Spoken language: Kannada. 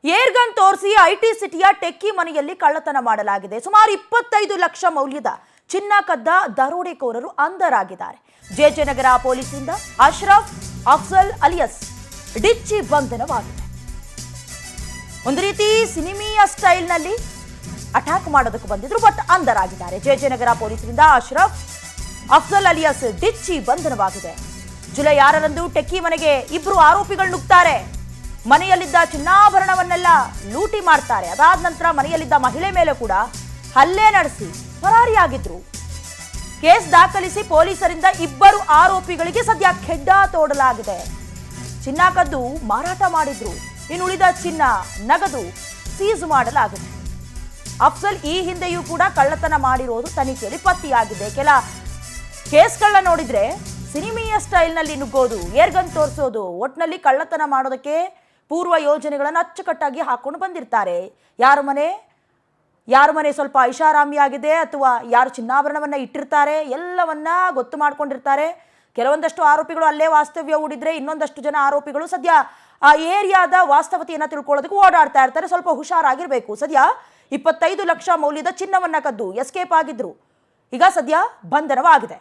ಏರ್ಗನ್ ತೋರಿಸಿ ಐಟಿ ಸಿಟಿಯ ಟೆಕ್ಕಿ ಮನೆಯಲ್ಲಿ ಕಳ್ಳತನ ಮಾಡಲಾಗಿದೆ. ಸುಮಾರು 25 ಲಕ್ಷ ಮೌಲ್ಯದ ಚಿನ್ನ ಕದ್ದ ದರೋಡೆಕೋರರು ಅಂಧರಾಗಿದ್ದಾರೆ. ಜೆಜೆನಗರ ಪೊಲೀಸರಿಂದ ಅಶ್ರಫ್ ಅಫ್ಜಲ್ ಅಲಿಯಾಸ್ ಡಿಚ್ಚಿ ಬಂಧನವಾಗಿದೆ. ಒಂದು ರೀತಿ ಸಿನಿಮೀಯ ಸ್ಟೈಲ್ನಲ್ಲಿ ಅಟ್ಯಾಕ್ ಮಾಡೋದಕ್ಕೆ ಬಂದಿದ್ರು, ಬಟ್ ಅಂಧರಾಗಿದ್ದಾರೆ. ಜೆಜೆನಗರ ಪೊಲೀಸರಿಂದ ಅಶ್ರಫ್ ಅಫ್ಜಲ್ ಅಲಿಯಾಸ್ ಡಿಚ್ಚಿ ಬಂಧನವಾಗಿದೆ. ಜುಲೈ 6ರಂದು ಟೆಕ್ಕಿ ಮನೆಗೆ ಇಬ್ಬರು ಆರೋಪಿಗಳು ನುಗ್ತಾರೆ. ಮನೆಯಲ್ಲಿದ್ದ ಚಿನ್ನಾಭರಣವನ್ನೆಲ್ಲ ಲೂಟಿ ಮಾಡ್ತಾರೆ. ಅದಾದ ನಂತರ ಮನೆಯಲ್ಲಿದ್ದ ಮಹಿಳೆ ಮೇಲೆ ಕೂಡ ಹಲ್ಲೆ ನಡೆಸಿ ಪರಾರಿಯಾಗಿದ್ರು. ಕೇಸ್ ದಾಖಲಿಸಿ ಪೊಲೀಸರಿಂದ ಇಬ್ಬರು ಆರೋಪಿಗಳಿಗೆ ಸದ್ಯ ಖೆಡ್ಡ ತೋಡಲಾಗಿದೆ. ಚಿನ್ನ ಕದ್ದು ಮಾರಾಟ ಮಾಡಿದ್ರು. ಇನ್ನು ಉಳಿದ ಚಿನ್ನ, ನಗದು ಸೀಜ್ ಮಾಡಲಾಗಿದೆ. ಅಫ್ಜಲ್ ಈ ಹಿಂದೆಯೂ ಕೂಡ ಕಳ್ಳತನ ಮಾಡಿರೋದು ತನಿಖೆಯಲ್ಲಿ ಪತ್ತೆಯಾಗಿದೆ. ಕೆಲ ಕೇಸ್ಗಳನ್ನ ನೋಡಿದ್ರೆ ಸಿನಿಮೀಯ ಸ್ಟೈಲ್ನಲ್ಲಿ ನುಗ್ಗೋದು, ಏರ್ಗನ್ ತೋರಿಸೋದು, ಒಟ್ನಲ್ಲಿ ಕಳ್ಳತನ ಮಾಡೋದಕ್ಕೆ ಪೂರ್ವ ಯೋಜನೆಗಳನ್ನು ಅಚ್ಚುಕಟ್ಟಾಗಿ ಹಾಕೊಂಡು ಬಂದಿರ್ತಾರೆ. ಯಾರ ಮನೆ ಸ್ವಲ್ಪ ಐಷಾರಾಮಿಯಾಗಿದೆ ಅಥವಾ ಯಾರು ಚಿನ್ನಾಭರಣವನ್ನ ಇಟ್ಟಿರ್ತಾರೆ ಎಲ್ಲವನ್ನ ಗೊತ್ತು ಮಾಡ್ಕೊಂಡಿರ್ತಾರೆ. ಕೆಲವೊಂದಷ್ಟು ಆರೋಪಿಗಳು ಅಲ್ಲೇ ವಾಸ್ತವ್ಯ ಹೂಡಿದ್ರೆ ಇನ್ನೊಂದಷ್ಟು ಜನ ಆರೋಪಿಗಳು ಸದ್ಯ ಆ ಏರಿಯಾದ ವಾಸ್ತವತೆಯನ್ನ ತಿಳ್ಕೊಳ್ಳೋದಕ್ಕೆ ಓಡಾಡ್ತಾ ಇರ್ತಾರೆ. ಸ್ವಲ್ಪ ಹುಷಾರಾಗಿರ್ಬೇಕು. ಸದ್ಯ 25 ಲಕ್ಷ ಮೌಲ್ಯದ ಚಿನ್ನವನ್ನ ಕದ್ದು ಎಸ್ಕೇಪ್ ಆಗಿದ್ರು. ಈಗ ಸದ್ಯ ಬಂಧನವಾಗಿದೆ.